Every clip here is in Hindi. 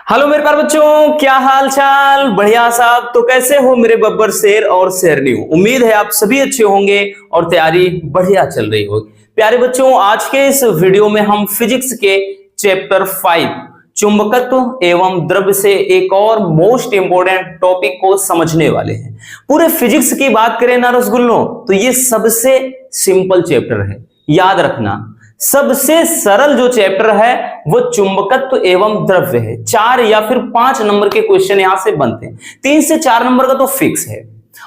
हेलो मेरे प्यारे बच्चों, क्या हाल चाल। बढ़िया साहब। तो कैसे हो मेरे बब्बर शेर और शेरनी। उम्मीद है आप सभी अच्छे होंगे और तैयारी बढ़िया चल रही होगी। प्यारे बच्चों, आज के इस वीडियो में हम फिजिक्स के चैप्टर 5 चुंबकत्व एवं द्रव्य से एक और मोस्ट इंपोर्टेंट टॉपिक को समझने वाले हैं। पूरे फिजिक्स की बात करें ना रसगुल्लों, तो ये सबसे सिंपल चैप्टर है। याद रखना, सबसे सरल जो चैप्टर है वो चुंबकत्व एवं द्रव्य है। 4 या फिर 5 नंबर के क्वेश्चन यहां से बनते हैं। 3 से 4 नंबर का तो फिक्स है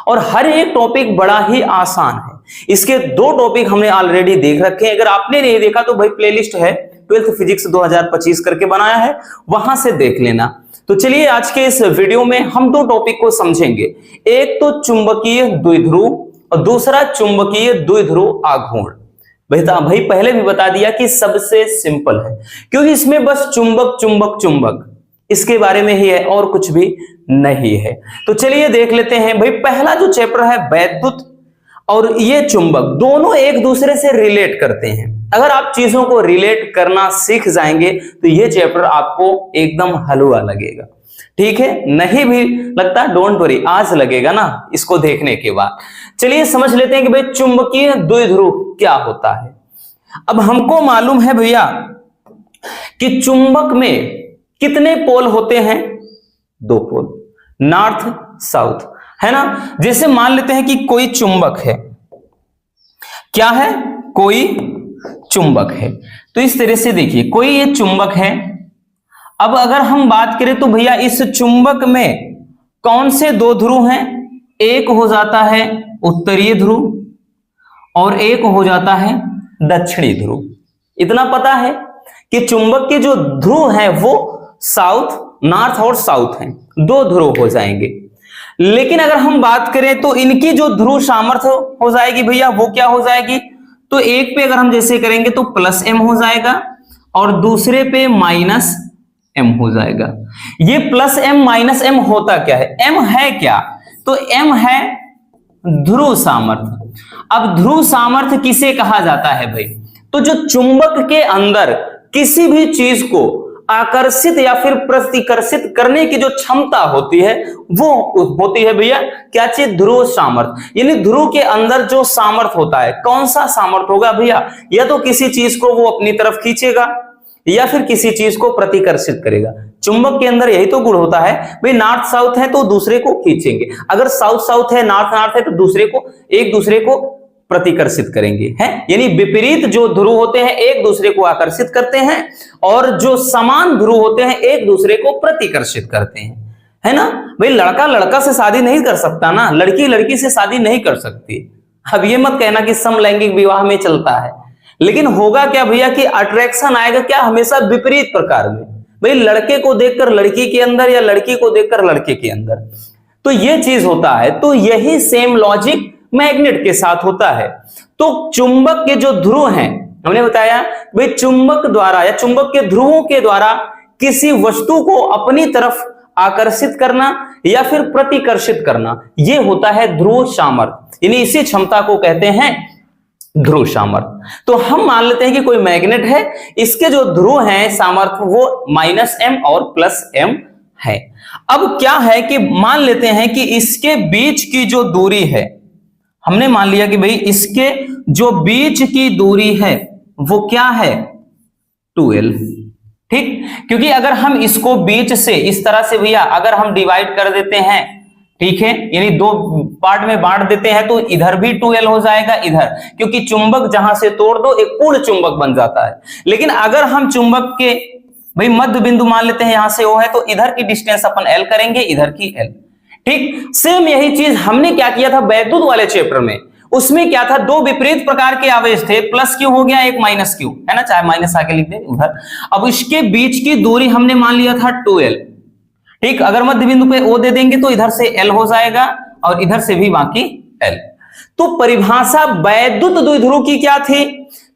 और हर एक टॉपिक बड़ा ही आसान है। इसके 2 टॉपिक हमने ऑलरेडी देख रखे हैं। अगर आपने नहीं देखा तो भाई प्लेलिस्ट है 12th फिजिक्स 2025 करके बनाया है, वहां से देख लेना। तो चलिए आज के इस वीडियो में हम 2 टॉपिक को समझेंगे। एक तो चुंबकीय द्विध्रुव और दूसरा चुंबकीय द्विध्रुव आघूर्ण। भाई पहले भी बता दिया कि सबसे सिंपल है, क्योंकि इसमें बस चुंबक चुंबक चुंबक इसके बारे में ही है और कुछ भी नहीं है। तो चलिए देख लेते हैं। भाई पहला जो चैप्टर है वैद्युत और ये चुंबक दोनों एक दूसरे से रिलेट करते हैं। अगर आप चीजों को रिलेट करना सीख जाएंगे तो ये चैप्टर आपको एकदम हलवा लगेगा। ठीक है, नहीं भी लगता डोंट वरी, आज लगेगा ना इसको देखने के बाद। चलिए समझ लेते हैं कि भाई चुंबकीय द्विध्रुव क्या होता है। अब हमको मालूम है भैया कि चुंबक में कितने पोल होते हैं? 2 पोल, नॉर्थ साउथ, है ना। जैसे मान लेते हैं कि कोई चुंबक है। क्या है? कोई चुंबक है। तो इस तरह से देखिए, कोई ये चुंबक है। अब अगर हम बात करें तो भैया इस चुंबक में कौन से 2 ध्रुव हैं? एक हो जाता है उत्तरीय ध्रुव और एक हो जाता है दक्षिणी ध्रुव। इतना पता है कि चुंबक के जो ध्रुव हैं वो साउथ, नॉर्थ और साउथ हैं। 2 ध्रुव हो जाएंगे। लेकिन अगर हम बात करें तो इनकी जो ध्रुव सामर्थ्य हो जाएगी भैया वो क्या हो जाएगी? तो एक पे अगर हम जैसे करेंगे तो +m हो जाएगा और दूसरे पे -m हो जाएगा। ये +m -m होता क्या है? m है क्या? तो m है ध्रुव सामर्थ्य। अब ध्रुव सामर्थ्य किसे कहा जाता है भाई? तो जो चुंबक के अंदर किसी भी चीज को आकर्षित या फिर प्रतिकर्षित करने की जो क्षमता होती है वो होती है भैया क्या चीज? ध्रुव सामर्थ्य। यानी ध्रुव के अंदर जो सामर्थ्य होता है, कौन सा सामर्थ्य होगा भैया? या तो किसी चीज को वो अपनी तरफ खींचेगा या फिर किसी चीज को प्रतिकर्षित करेगा। चुंबक के अंदर यही तो गुण होता है भाई। नॉर्थ साउथ है तो दूसरे को खींचेंगे, अगर साउथ साउथ है, नॉर्थ नॉर्थ है तो एक दूसरे को प्रतिकर्षित करेंगे, है। यानी विपरीत जो ध्रुव होते हैं एक दूसरे को आकर्षित करते हैं और जो समान ध्रुव होते हैं एक दूसरे को प्रतिकर्षित करते हैं, है ना। भाई लड़का लड़का से शादी नहीं कर सकता ना, लड़की लड़की से शादी नहीं कर सकती। अब ये मत कहना कि समलैंगिक विवाह में चलता है, लेकिन होगा क्या भैया कि अट्रैक्शन आएगा क्या? हमेशा विपरीत प्रकार में। भाई लड़के को देखकर लड़की के अंदर या लड़की को देखकर लड़के के अंदर, तो ये चीज होता है। तो यही सेम लॉजिक मैग्नेट के साथ होता है। तो चुंबक के जो ध्रुव हैं, हमने बताया भाई चुंबक द्वारा या चुंबक के ध्रुवों के द्वारा किसी वस्तु को अपनी तरफ आकर्षित करना या फिर प्रतिकर्षित करना, यह होता है ध्रुव सामर्थ्य। यानी इसी क्षमता को कहते हैं ध्रुव सामर्थ्य। तो हम मान लेते हैं कि कोई मैग्नेट है, इसके जो ध्रुव हैं सामर्थ्य वो -m और +m है। अब क्या है कि मान लेते हैं कि इसके बीच की जो दूरी है, हमने मान लिया कि भाई इसके जो बीच की दूरी है वो क्या है? 2l। ठीक, क्योंकि अगर हम इसको बीच से इस तरह से भैया अगर हम डिवाइड कर देते हैं, ठीक है, यानी 2 पार्ट में बांट देते हैं तो इधर भी 2l हो जाएगा इधर, क्योंकि चुंबक जहां से तोड़ दो एक पूर्ण चुंबक बन जाता है। लेकिन अगर हम चुंबक के भाई मध्य बिंदु मान लेते हैं, यहां से O है, तो इधर की डिस्टेंस अपन l करेंगे, इधर की l। ठीक, सेम यही चीज हमने क्या किया था वैद्युत वाले चैप्टर में। उसमें क्या था? 2 विपरीत प्रकार के आवेश थे, +q हो गया, एक -q, है ना, चाहे माइनस आके लिख दे उधर। अब इसके बीच की दूरी हमने मान लिया था 2l। ठीक, अगर मध्य बिंदु पे O दे देंगे तो इधर से l हो जाएगा और इधर से भी बाकी l। तो परिभाषा वैद्युत द्विध्रुव की क्या थी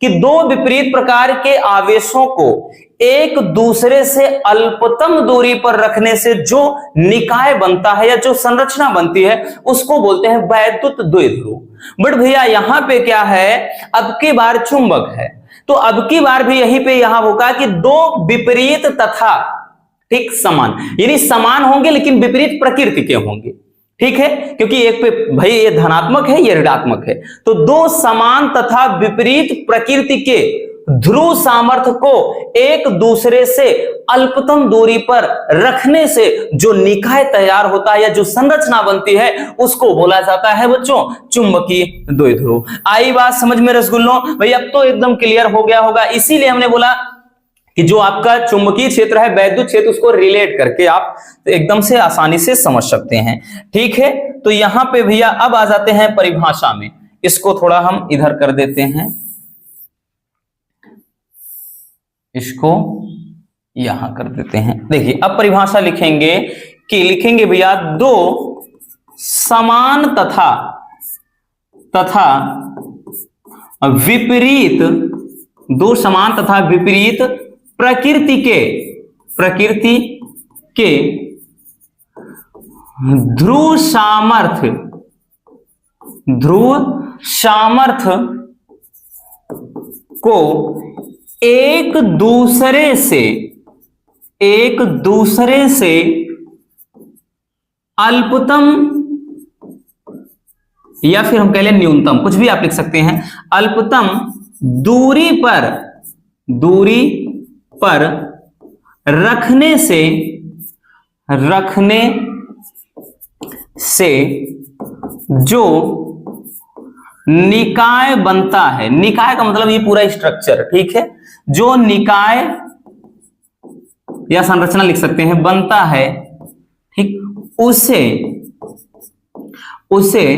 कि 2 विपरीत प्रकार के आवेशों को एक दूसरे से अल्पतम दूरी पर रखने से जो निकाय बनता है या जो संरचना बनती है उसको बोलते हैं वैद्युत द्विध्रुव। बट भैया यहां पे क्या है? अब की बार चुंबक है, तो अब की बार भी यहीं पे यहां होगा कि 2 विपरीत तथा ठीक, समान यानी समान होंगे लेकिन विपरीत प्रकृति के होंगे, ठीक है, क्योंकि एक पे भाई ये धनात्मक है, ये ऋणात्मक है, तो दो समान तथा विपरीत प्रकृति के ध्रुव सामर्थ्य को एक दूसरे से अल्पतम दूरी पर रखने से जो निकाय तैयार होता है या जो संरचना बनती है उसको बोला जाता है बच्चों चुंबकीय द्विध्रुव। आई बात समझ में रसगुल्लों? भाई अब तो एकदम क्लियर हो गया होगा, इसीलिए हमने बोला कि जो आपका चुंबकीय क्षेत्र है, वैद्युत क्षेत्र, उसको रिलेट करके आप एकदम से आसानी से समझ सकते हैं, ठीक है। तो यहां पे भैया अब आ जाते हैं परिभाषा में, इसको थोड़ा हम इधर कर देते हैं, इसको यहां कर देते हैं। देखिए अब परिभाषा लिखेंगे कि लिखेंगे भैया दो समान तथा विपरीत, दो समान तथा विपरीत प्रकृति के ध्रुव सामर्थ्य को एक दूसरे से अल्पतम या फिर हम कह लें न्यूनतम, कुछ भी आप लिख सकते हैं, अल्पतम दूरी पर रखने से जो निकाय बनता है, निकाय का मतलब ये पूरा स्ट्रक्चर, ठीक है, जो निकाय या संरचना लिख सकते हैं बनता है, ठीक, उसे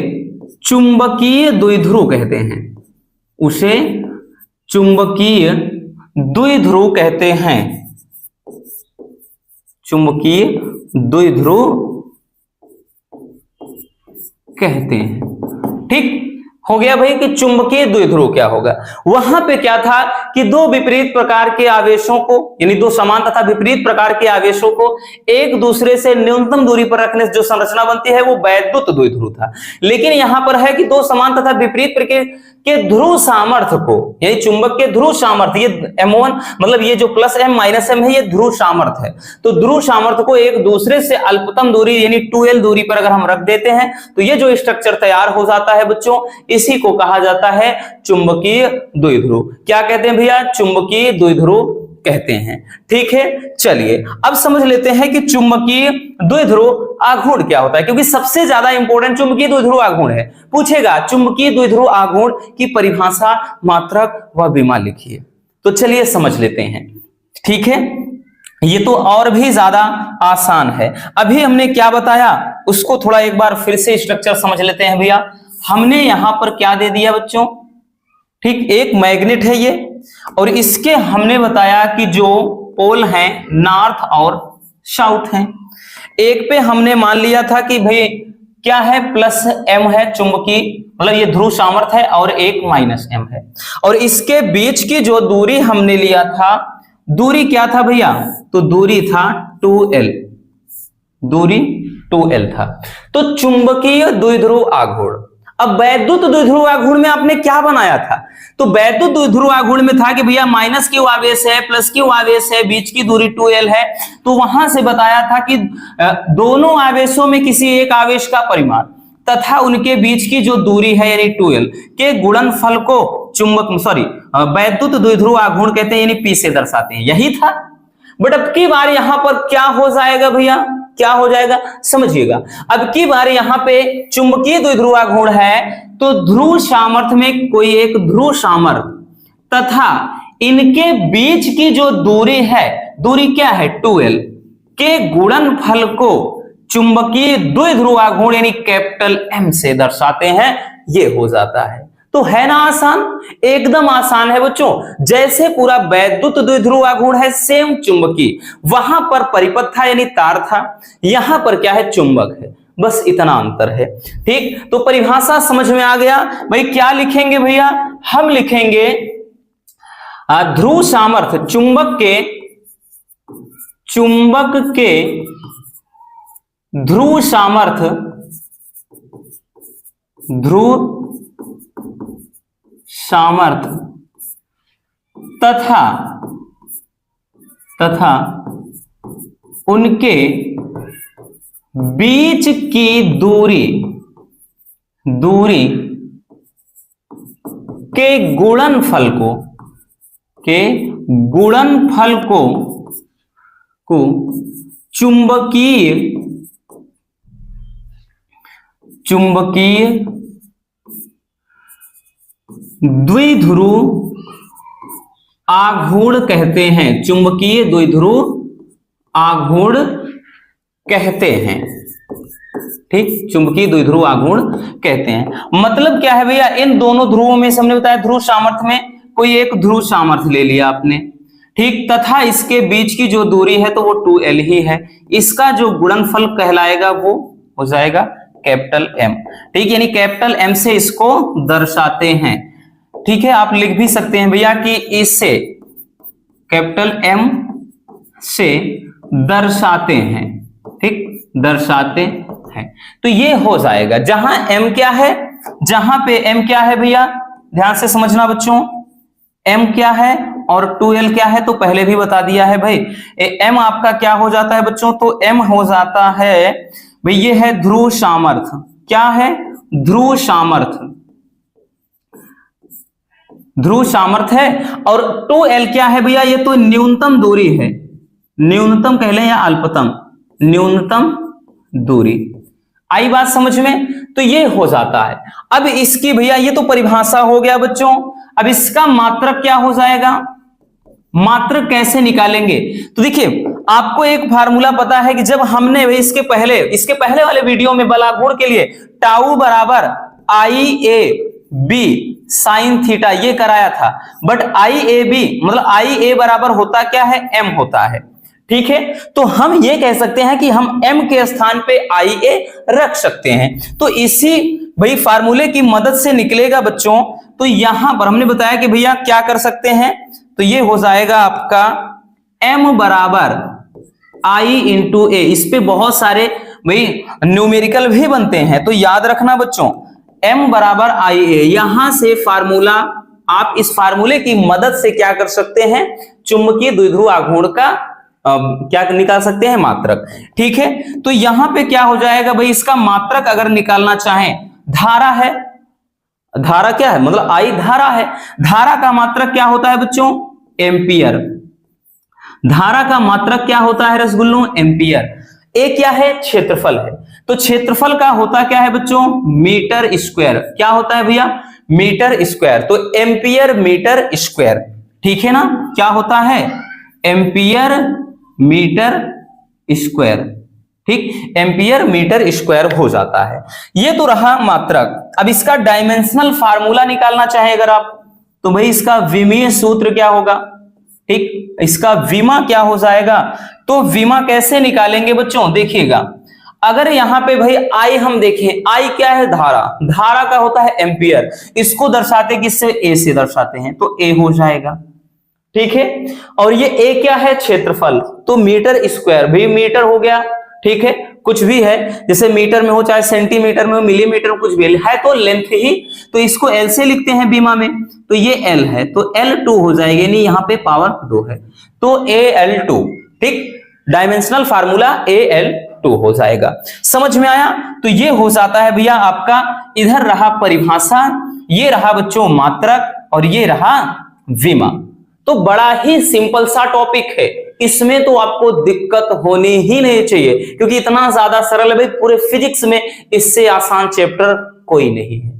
चुंबकीय द्विध्रुव कहते हैं, उसे चुंबकीय द्विध्रुव कहते हैं, चुंबकीय द्विध्रुव कहते हैं, ठीक हो गया भाई कि चुंबकीय द्विध्रुव क्या होगा। वहां पे क्या था कि दो विपरीत प्रकार के आवेशों को, यानी दो समान तथा विपरीत प्रकार के आवेशों को एक दूसरे से न्यूनतम दूरी पर रखने से जो संरचना बनती है वो वैद्युत द्विध्रुव था। लेकिन यहां पर है कि दो समान तथा विपरीत प्रकार के ध्रुव सामर्थ्य को, यानी चुंबक के ध्रुव सामर्थ्य, ये M1 मतलब ये जो प्लस M माइनस M है ये ध्रुव सामर्थ्य है, तो ध्रुव सामर्थ्य को एक दूसरे से अल्पतम दूरी यानी 2L दूरी पर अगर हम रख देते हैं तो ये जो स्ट्रक्चर तैयार हो जाता है बच्चों, इसी को कहा जाता है चुंबकीय द्विध्रुव। क्या कहते हैं भैया? चुंबकीय द्विध्रुव कहते हैं, ठीक है। चलिए अब समझ लेते हैं कि चुंबकीय द्विध्रुव आघूर्ण क्या होता है, क्योंकि सबसे ज्यादा इंपॉर्टेंट चुंबकीय द्विध्रुव आघूर्ण है। पूछेगा चुंबकीय द्विध्रुव आघूर्ण की परिभाषा, मात्रक व विमा लिखिए। तो चलिए समझ लेते हैं, ठीक है। ये तो और भी ज्यादा आसान है। अभी हमने क्या बताया उसको थोड़ा एक बार फिर से स्ट्रक्चर समझ लेते हैं भैया। हमने यहां पर क्या दे दिया बच्चों, ठीक, एक मैग्नेट है ये, और इसके हमने बताया कि जो पोल हैं नॉर्थ और साउथ हैं। एक पे हमने मान लिया था कि भाई क्या है, प्लस M है चुंबकीय, मतलब ये ध्रुव सामर्थ्य है, और एक माइनस M है, और इसके बीच की जो दूरी हमने लिया था, दूरी क्या था भैया? तो दूरी था 2L, दूरी 2L था। तो चुंबकीय द्विध्रुव आघूर्ण। अब वैद्युत द्विध्रुव आघूर्ण में आपने क्या बनाया था? तो वैद्युत द्विध्रुव आघूर्ण में था कि भैया माइनस क्यू आवेश है, प्लस क्यू आवेश है, बीच की दूरी 2L है। तो वहां से बताया था कि दोनों आवेशों में किसी एक आवेश का परिमाण तथा उनके बीच की जो दूरी है यानी 2L के गुणनफल को वैद्युत द्विध्रुव आघूर्ण कहते हैं, यानी P से दर्शाते हैं। यही था। बट अब की बार यहां पर क्या हो जाएगा भैया, क्या हो जाएगा समझिएगा। अब की बार यहां पे चुंबकीय द्विध्रुव आघूर्ण है तो ध्रुव सामर्थ्य में कोई एक ध्रुव सामर्थ्य तथा इनके बीच की जो दूरी है, दूरी क्या है 2L के गुणनफल को चुंबकीय द्विध्रुव आघूर्ण यानी कैपिटल M से दर्शाते हैं। ये हो जाता है। तो है ना आसान, एकदम आसान है बच्चों। जैसे पूरा वैद्युत द्विध्रुव आघूर्ण है सेम चुंबकीय, वहां पर परिपथ था यानी तार था, यहां पर क्या है चुंबक है, बस इतना अंतर है, ठीक। तो परिभाषा समझ में आ गया भाई। क्या लिखेंगे भैया? हम लिखेंगे ध्रुव सामर्थ्य, चुंबक के ध्रुव सामर्थ्य, ध्रुव सामर्थ्य तथा उनके बीच की दूरी के गुणनफल को चुंबकीय द्विध्रुव आघूर्ण कहते हैं। चुंबकीय द्विध्रुव आघूर्ण कहते हैं। ठीक, चुंबकीय द्विध्रुव आघूर्ण कहते हैं। मतलब क्या है भैया, इन दोनों ध्रुवों में से हमने बताया ध्रुव सामर्थ्य में कोई एक ध्रुव सामर्थ्य ले लिया आपने, ठीक, तथा इसके बीच की जो दूरी है तो वो 2l ही है। इसका जो गुणनफल कहलाएगा वो हो जाएगा कैपिटल M। ठीक, यानी कैपिटल M से इसको दर्शाते हैं। ठीक है, आप लिख भी सकते हैं भैया कि इसे कैपिटल M से दर्शाते हैं। ठीक, दर्शाते हैं, तो ये हो जाएगा। जहां M क्या है, जहां पे M क्या है भैया, ध्यान से समझना बच्चों, M क्या है और 2l क्या है, तो पहले भी बता दिया है भाई। M आपका क्या हो जाता है बच्चों, तो M हो जाता है भाई, ये है ध्रुव सामर्थ्य। क्या है, ध्रुव सामर्थ्य, ध्रुव सामर्थ्य है। और 2l क्या है भैया, ये तो न्यूनतम दूरी है, न्यूनतम कह लें या अल्पतम, न्यूनतम दूरी। आई बात समझ में, तो ये हो जाता है। अब इसकी भैया ये तो परिभाषा हो गया बच्चों, अब इसका मात्रक क्या हो जाएगा, मात्रक कैसे निकालेंगे। तो देखिए आपको एक फार्मूला पता है कि जब हमने इसके पहले वाले वीडियो में बल आघूर्ण के लिए टाउ बराबर IA/B साइन थीटा ये कराया था, बट IA/B मतलब IA बराबर होता क्या है, M होता है। ठीक है, तो हम ये कह सकते हैं कि हम M के स्थान पे IA रख सकते हैं। तो इसी भाई फार्मूले की मदद से निकलेगा बच्चों। तो यहां पर हमने बताया कि भैया क्या कर सकते हैं, तो ये हो जाएगा आपका M बराबर I/A। इस पे बहुत सारे भाई न्यूमेरिकल भी बनते हैं, तो याद रखना बच्चों M बराबर IA। यहां से फार्मूला, आप इस फार्मूले की मदद से क्या कर सकते हैं, चुंबकीय द्विध्रुव आघूर्ण का क्या निकाल सकते हैं, मात्रक। ठीक है, तो यहां पे क्या हो जाएगा भाई, इसका मात्रक अगर निकालना चाहें, धारा है, धारा क्या है मतलब I धारा है, धारा का मात्रक क्या होता है बच्चों, एम्पियर। धारा का मात्रक क्या होता है रसगुल्लों, एम्पियर। ए क्या है, क्षेत्रफल है, तो क्षेत्रफल का होता क्या है बच्चों, मीटर स्क्वायर। क्या होता है भैया, मीटर स्क्वायर, तो एम्पियर मीटर स्क्वायर। ठीक है ना, क्या होता है, एम्पियर मीटर स्क्वायर। ठीक, एम्पियर मीटर स्क्वायर हो जाता है। ये तो रहा मात्रक। अब इसका डायमेंशनल फार्मूला निकालना चाहे अगर आप, तो भाई इसका विमीय सूत्र क्या होगा। ठीक, इसका विमा क्या हो जाएगा, तो विमा कैसे निकालेंगे बच्चों, देखिएगा अगर यहां पे भाई I हम देखें, I क्या है, धारा, धारा का होता है एम्पियर, इसको दर्शाते किससे, A से दर्शाते हैं, तो A हो जाएगा। ठीक है, और ये A क्या है, क्षेत्रफल, तो मीटर स्क्वायर भी मीटर हो गया। ठीक है, कुछ भी है, जैसे मीटर में हो चाहे सेंटीमीटर में हो, मिलीमीटर में, कुछ भी है तो लेंथ ही, तो इसको L से लिखते हैं बीमा में, तो ये L है, तो L2 हो जाएगी, यानी यहाँ पे पावर 2 है, तो AL2। ठीक, डायमेंशनल फार्मूला AL2 हो जाएगा। समझ में आया, तो ये हो जाता है भैया आपका, इधर रहा परिभाषा, ये रहा बच्चों मात्रक, और ये रहा विमा। तो बड़ा ही सिंपल सा टॉपिक है, इसमें तो आपको दिक्कत होनी ही नहीं चाहिए, क्योंकि इतना ज्यादा सरल है भाई, पूरे फिजिक्स में इससे आसान चैप्टर कोई नहीं है।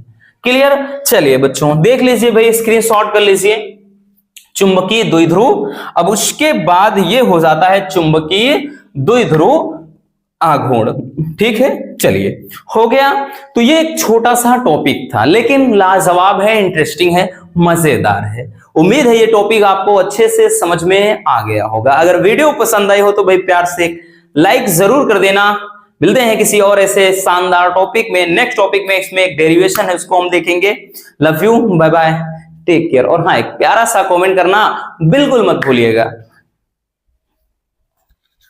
क्लियर, चलिए बच्चों देख लीजिए भाई, स्क्रीनशॉट कर लीजिए, चुंबकीय द्विध्रुव। अब उसके बाद ये हो जाता है चुंबकीय द्विध्रुव आघूर्ण। ठीक है, चलिए हो गया। तो ये एक छोटा सा टॉपिक था, लेकिन लाजवाब है, इंटरेस्टिंग है, मजेदार है। उम्मीद है ये टॉपिक आपको अच्छे से समझ में आ गया होगा। अगर वीडियो पसंद आई हो तो भाई प्यार से एक लाइक जरूर कर देना। मिलते हैं किसी और ऐसे शानदार टॉपिक में, नेक्स्ट टॉपिक में। इसमें एक डेरिवेशन है, उसको हम देखेंगे। Love you, bye bye, take care. और हाँ, एक प्यारा सा कमेंट करना बिल्कुल मत भूलिएगा।